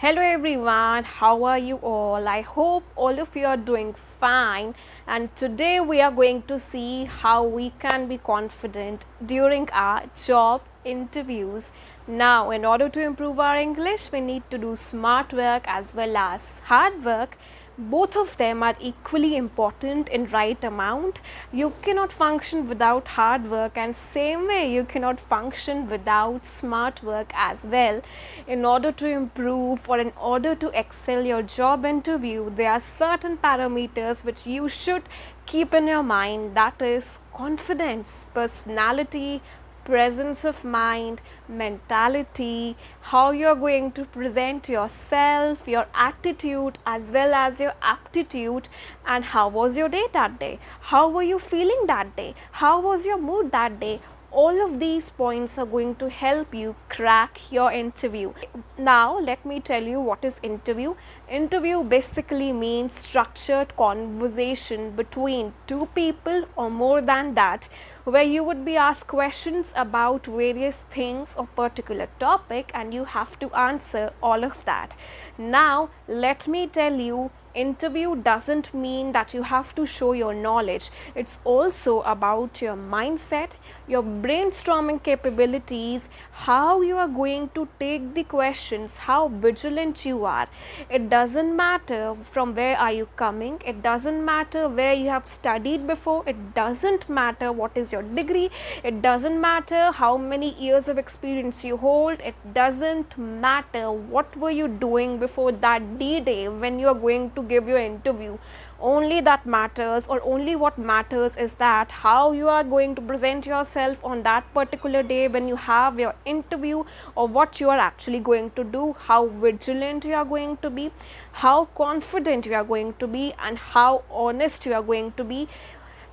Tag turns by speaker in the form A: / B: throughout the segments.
A: Hello everyone, how are you all? I hope all of you are doing fine, and today we are going to see how we can be confident during our job interviews. Now, in order to improve our English, we need to do smart work as well as hard work. Both of them are equally important in right amount. You cannot function without hard work, and same way you cannot function without smart work as well. In order to improve or in order to excel your job interview, there are certain parameters which you should keep in your mind, that is confidence, personality, presence of mind, mentality, how you're going to present yourself, your attitude as well as your aptitude, and how was your day that day, how were you feeling that day, how was your mood that day. All of these points are going to help you crack your interview. Now let me tell you what is interview. Interview basically means structured conversation between two people or more than that, where you would be asked questions about various things or particular topic and you have to answer all of that. Now let me tell you, interview doesn't mean that you have to show your knowledge. It's also about your mindset, your brainstorming capabilities, how you are going to take the questions, how vigilant you are. It doesn't matter from where are you coming, it doesn't matter where you have studied before, it doesn't matter what is your degree, it doesn't matter how many years of experience you hold, it doesn't matter what were you doing before that D-Day when you are going to give your interview. Only that matters, or only what matters is that how you are going to present yourself on that particular day when you have your interview, or what you are actually going to do, how vigilant you are going to be, how confident you are going to be, and how honest you are going to be.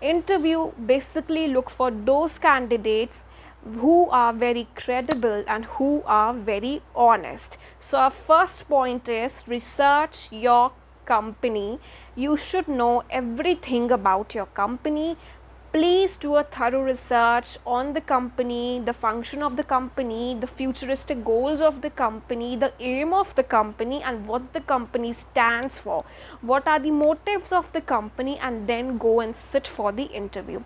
A: Interview basically look for those candidates who are very credible and who are very honest. So our first point is research your company. You should know everything about your company. Please do a thorough research on the company, the function of the company, the futuristic goals of the company, the aim of the company, and what the company stands for. What are the motives of the company, and then go and sit for the interview.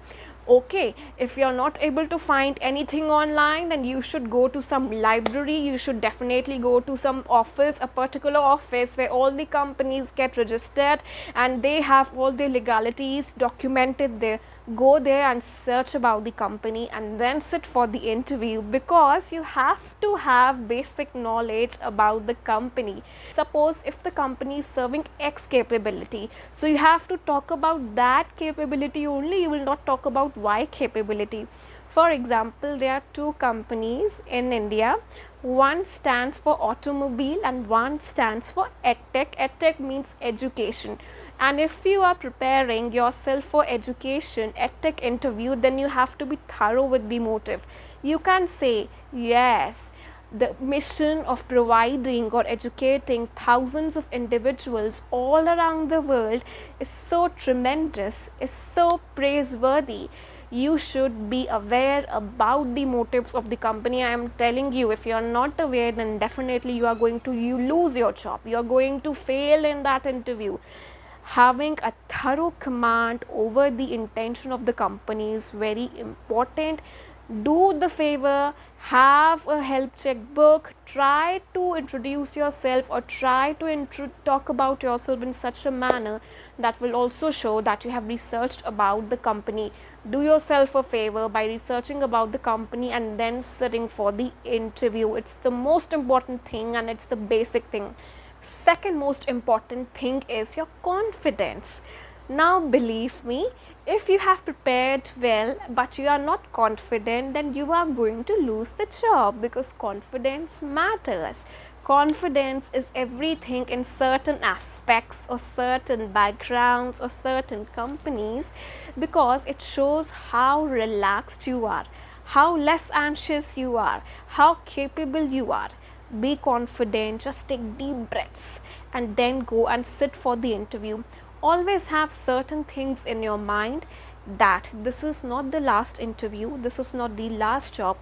A: Okay, if you're not able to find anything online, then you should go to some library, you should definitely go to some office, a particular office where all the companies get registered and they have all the legalities documented there. Go there and search about the company and then sit for the interview, because you have to have basic knowledge about the company. Suppose if the company is serving X capability, so you have to talk about that capability only, you will not talk about Y capability. For example, there are two companies in India. One stands for automobile and one stands for edtech. Edtech means education. And if you are preparing yourself for education, edtech interview, then you have to be thorough with the motive. You can say, yes, the mission of providing or educating thousands of individuals all around the world is so tremendous, is so praiseworthy. You should be aware about the motives of the company. I am telling you, if you are not aware, then definitely you are going to lose your job. You are going to fail in that interview. Having a thorough command over the intention of the company is very important. Do the favor, have a help check book, try to introduce yourself or try to talk about yourself in such a manner that will also show that you have researched about the company. Do yourself a favor by researching about the company and then sitting for the interview. It's the most important thing and it's the basic thing. Second most important thing is your confidence. Now believe me, if you have prepared well but you are not confident, then you are going to lose the job, because confidence matters. Confidence is everything in certain aspects or certain backgrounds or certain companies, because it shows how relaxed you are, how less anxious you are, how capable you are. Be confident, just take deep breaths and then go and sit for the interview. Always have certain things in your mind that this is not the last interview, this is not the last job,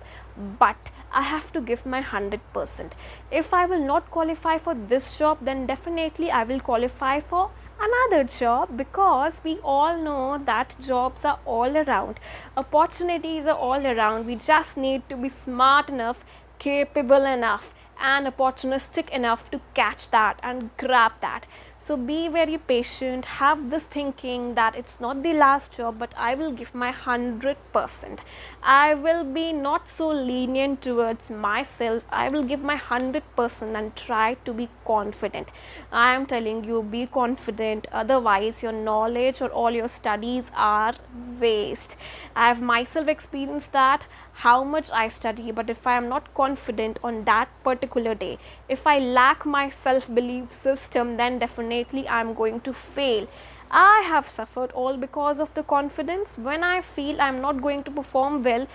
A: but I have to give my 100%. If I will not qualify for this job, then definitely I will qualify for another job, because we all know that jobs are all around, opportunities are all around. We just need to be smart enough, capable enough, and opportunistic enough to catch that and grab that. So be very patient, have this thinking that it's not the last job, but I will give my 100%. I will be not so lenient towards myself. I will give my 100% and try to be confident. I am telling you, be confident, otherwise your knowledge or all your studies are waste. I have myself experienced that, how much I study, but if I am not confident on that particular day, if I lack my self belief system, then definitely I am going to fail. I have suffered all because of the confidence. When I feel I am not going to perform well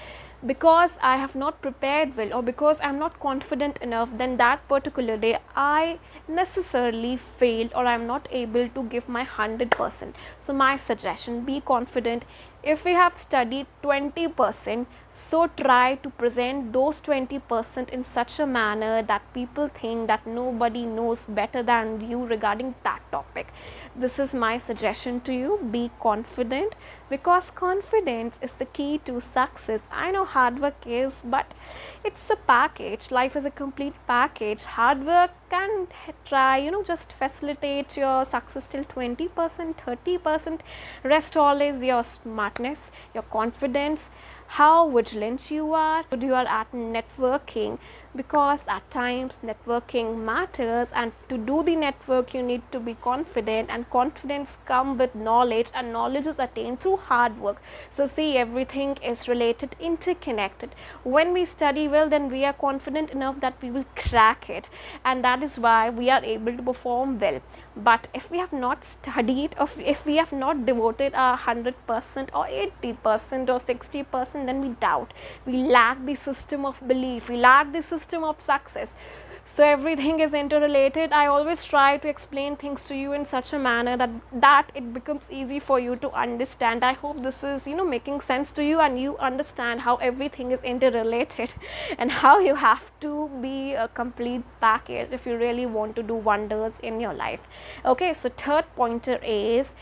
A: because I have not prepared well, or because I am not confident enough, then that particular day I necessarily failed, or I am not able to give my 100%. So my suggestion, be confident. If we have studied 20%, so try to present those 20% in such a manner that people think that nobody knows better than you regarding that topic. This is my suggestion to you. Be confident, because confidence is the key to success. I know hard work is, but it's a package. Life is a complete package. Hard work can try, just facilitate your success till 20%, 30%. Rest all is your smartness, your confidence, how vigilant you are, good you are at networking, because at times networking matters, and to do the network you need to be confident, and confidence comes with knowledge, and knowledge is attained through hard work. So see, everything is related, interconnected. When we study well, then we are confident enough that we will crack it, and that is why we are able to perform well. But if we have not studied, or if we have not devoted our 100% or 80% or 60%, then we doubt, we lack the system of belief, we lack the system of success. So everything is interrelated. I always try to explain things to you in such a manner that it becomes easy for you to understand. I hope this is making sense to you, and you understand how everything is interrelated and how you have to be a complete package if you really want to do wonders in your life. Okay, so third pointer is,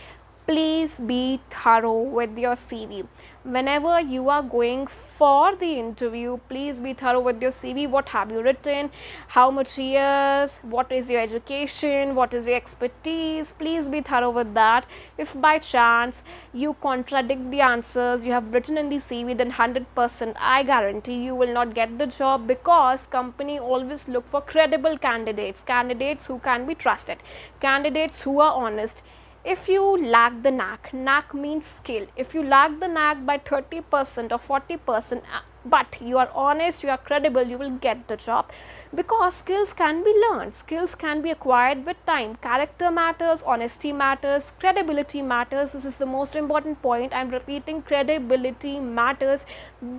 A: please be thorough with your CV. Whenever you are going for the interview, please be thorough with your CV. What have you written? How much years? What is your education? What is your expertise? Please be thorough with that. If by chance you contradict the answers you have written in the CV, then 100% I guarantee you will not get the job, because company always look for credible candidates, candidates who can be trusted, candidates who are honest. If you lack the knack means skill. If you lack the knack by 30% or 40%, but you are honest, you are credible, you will get the job, because skills can be learned, skills can be acquired with time. Character matters, honesty matters, credibility matters. This is the most important point. I am repeating, credibility matters.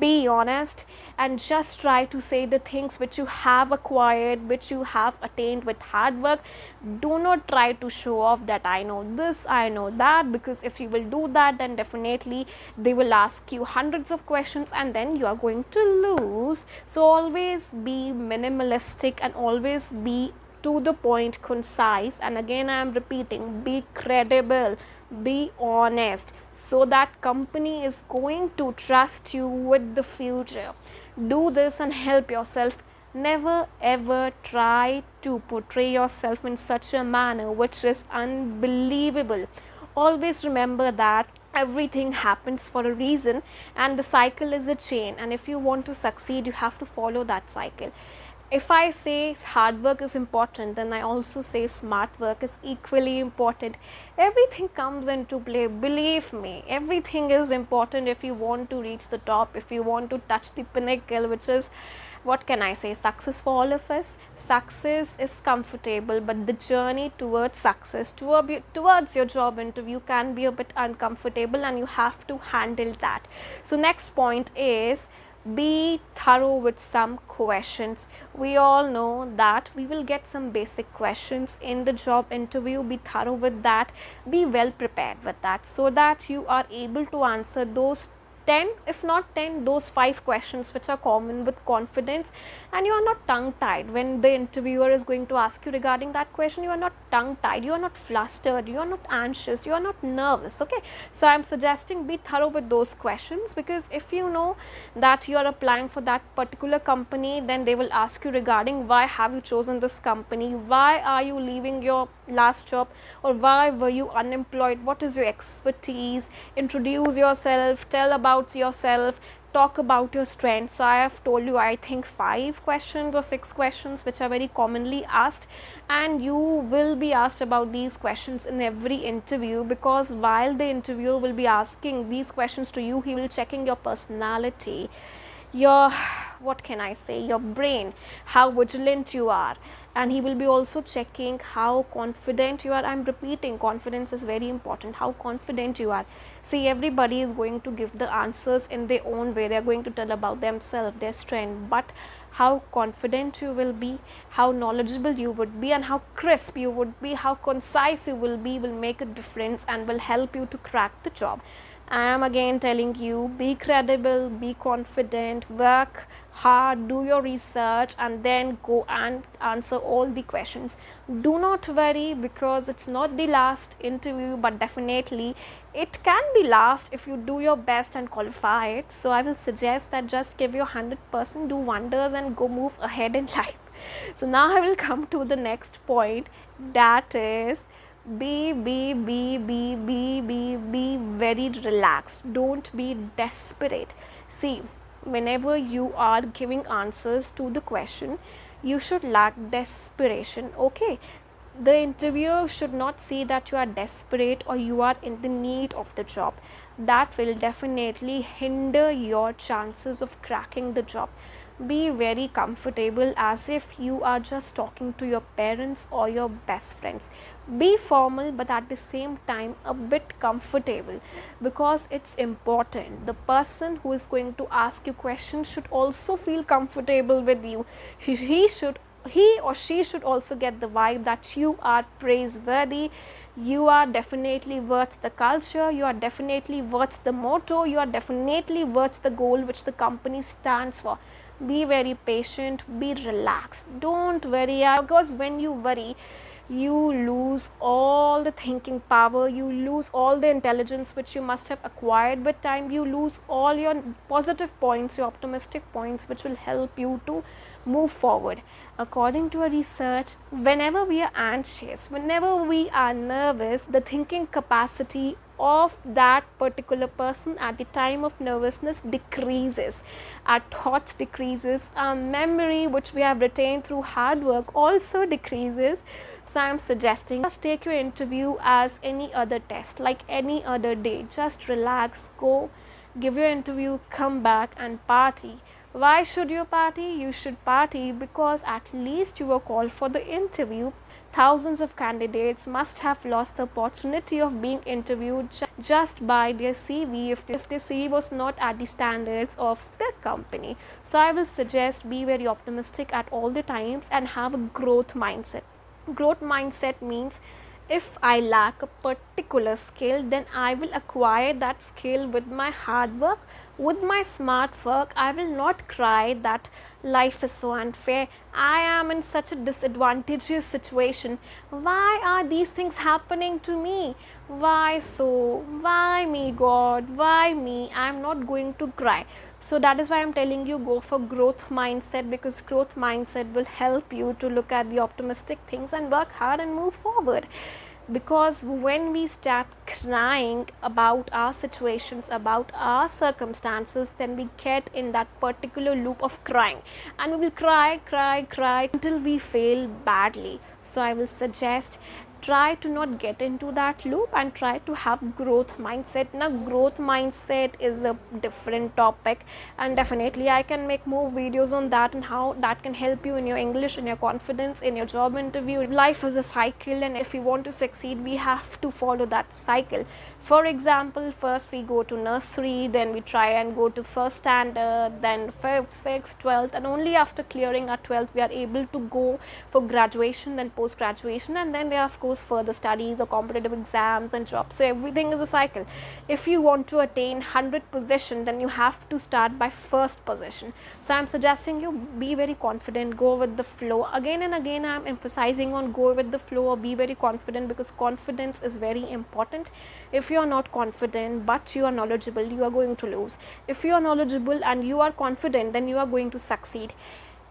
A: Be honest and just try to say the things which you have acquired, which you have attained with hard work. Do not try to show off that I know this, I know that, because if you will do that, then definitely they will ask you hundreds of questions and then you are going to lose. So always be minimalistic and always be to the point, concise, and again I am repeating, be credible, be honest, so that company is going to trust you with the future. Do this and help yourself. Never ever try to portray yourself in such a manner which is unbelievable. Always remember that everything happens for a reason, and the cycle is a chain, and if you want to succeed, you have to follow that cycle. If I say hard work is important, then I also say smart work is equally important. Everything comes into play. Believe me, everything is important if you want to reach the top, if you want to touch the pinnacle, which is, what can I say, success for all of us. Success is comfortable, but the journey towards success, towards your job interview can be a bit uncomfortable, and you have to handle that. So next point is, be thorough with some questions. We all know that we will get some basic questions in the job interview. Be thorough with that, be well prepared with that, so that you are able to answer those 10, if not 10, those 5 questions which are common with confidence, and you are not tongue tied when the interviewer is going to ask you regarding that question. You are not tongue tied, you are not flustered, you are not anxious, you are not nervous. Okay, so I'm suggesting be thorough with those questions, because if you know that you are applying for that particular company, then they will ask you regarding why have you chosen this company, why are you leaving your last job, or why were you unemployed, what is your expertise, introduce yourself, tell about yourself, talk about your strengths. So I have told you, I think 5 questions or 6 questions which are very commonly asked, and you will be asked about these questions in every interview, because while the interviewer will be asking these questions to you, he will checking your personality, your, what can I say, your brain, how vigilant you are, and he will be also checking how confident you are. I'm repeating, confidence is very important, how confident you are. See, everybody is going to give the answers in their own way, they are going to tell about themselves, their strength, but how confident you will be, how knowledgeable you would be, and how crisp you would be, how concise you will be, will make a difference and will help you to crack the job. I am again telling you, be credible, be confident, work hard, do your research, and then go and answer all the questions. Do not worry, because it's not the last interview, but definitely it can be last if you do your best and qualify it. So I will suggest that just give your 100%, do wonders, and go move ahead in life. So now I will come to the next point, that is be very relaxed. Don't be desperate. See, whenever you are giving answers to the question, you should lack desperation. Okay, the interviewer should not see that you are desperate or you are in the need of the job. That will definitely hinder your chances of cracking the job. Be very comfortable, as if you are just talking to your parents or your best friends. Be formal, but at the same time a bit comfortable, because it's important. The person who is going to ask you questions should also feel comfortable with you. He or she should also get the vibe that you are praiseworthy, you are definitely worth the culture, you are definitely worth the motto, you are definitely worth the goal which the company stands for. Be very patient, be relaxed, don't worry, because when you worry, you lose all the thinking power, you lose all the intelligence which you must have acquired with time, you lose all your positive points, your optimistic points, which will help you to move forward. According to a research, whenever we are anxious, whenever we are nervous, the thinking capacity of that particular person at the time of nervousness decreases, our thoughts decreases, our memory which we have retained through hard work also decreases. So I am suggesting, just take your interview as any other test, like any other day. Just relax, go give your interview, come back and party. Why should you party? You should party because at least you were called for the interview. Thousands of candidates must have lost the opportunity of being interviewed just by their CV if their CV was not at the standards of the company. So I will suggest, be very optimistic at all the times and have a growth mindset. Growth mindset means, if I lack a particular skill, then I will acquire that skill with my hard work, with my smart work. I will not cry that life is so unfair, I am in such a disadvantageous situation, why are these things happening to me, why so, why me God, why me. I am not going to cry. So that is why I am telling you, go for growth mindset, because growth mindset will help you to look at the optimistic things and work hard and move forward. Because when we start crying about our situations, about our circumstances, then we get in that particular loop of crying, and we will cry until we fail badly. So I will suggest, try to not get into that loop and try to have growth mindset. Now growth mindset is a different topic, and definitely I can make more videos on that and how that can help you in your English, in your confidence, in your job interview. Life is a cycle, and if you want to succeed, we have to follow that cycle. For example, first we go to nursery, then we try and go to first standard, then 5th, 6th, 12th, and only after clearing our 12th we are able to go for graduation, then post graduation, and then there are of course further studies or competitive exams and jobs. So everything is a cycle. If you want to attain 100 position, then you have to start by first position. So I'm suggesting you be very confident, go with the flow. Again and again I'm emphasizing on go with the flow or be very confident, because confidence is very important. If you are not confident but you are knowledgeable, you are going to lose. If you are knowledgeable and you are confident, then you are going to succeed.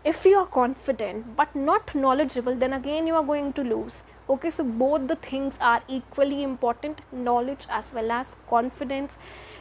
A: If you are confident but not knowledgeable, then again you are going to lose. Okay, so both the things are equally important, knowledge as well as confidence.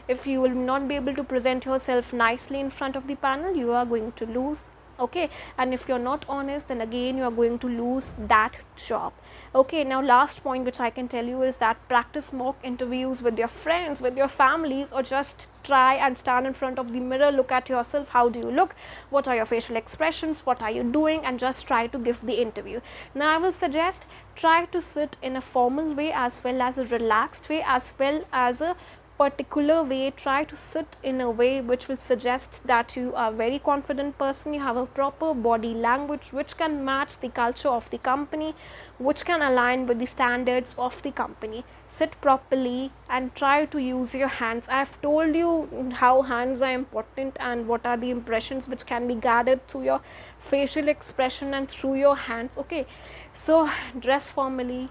A: If you will not be able to present yourself nicely in front of the panel, you are going to lose. Okay, and if you're not honest, then again you are going to lose that job. Okay, now last point which I can tell you is that practice mock interviews with your friends, with your families, or just try and stand in front of the mirror, look at yourself, how do you look, what are your facial expressions, what are you doing, and just try to give the interview. Now I will suggest try to sit in a formal way as well as a relaxed way as well as a particular way. Try to sit in a way which will suggest that you are a very confident person, you have a proper body language which can match the culture of the company, which can align with the standards of the company. Sit properly and try to use your hands. I have told you how hands are important and what are the impressions which can be gathered through your facial expression and through your hands. Okay, so dress formally,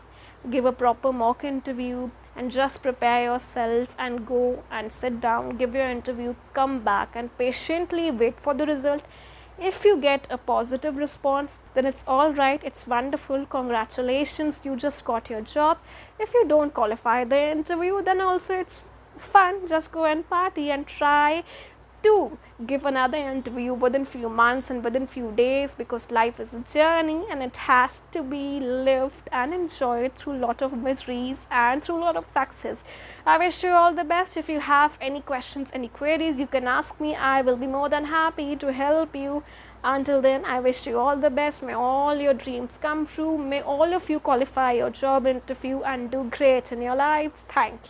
A: give a proper mock interview, and just prepare yourself and go and sit down, give your interview, come back and patiently wait for the result. If you get a positive response, then it's all right, it's wonderful, congratulations, you just got your job. If you don't qualify the interview, then also it's fun, just go and party and try to give another interview within few months and within few days, because life is a journey and it has to be lived and enjoyed through a lot of miseries and through a lot of success. I wish you all the best. If you have any questions, any queries, you can ask me. I will be more than happy to help you. Until then, I wish you all the best. May all your dreams come true. May all of you qualify your job interview and do great in your lives. Thank you.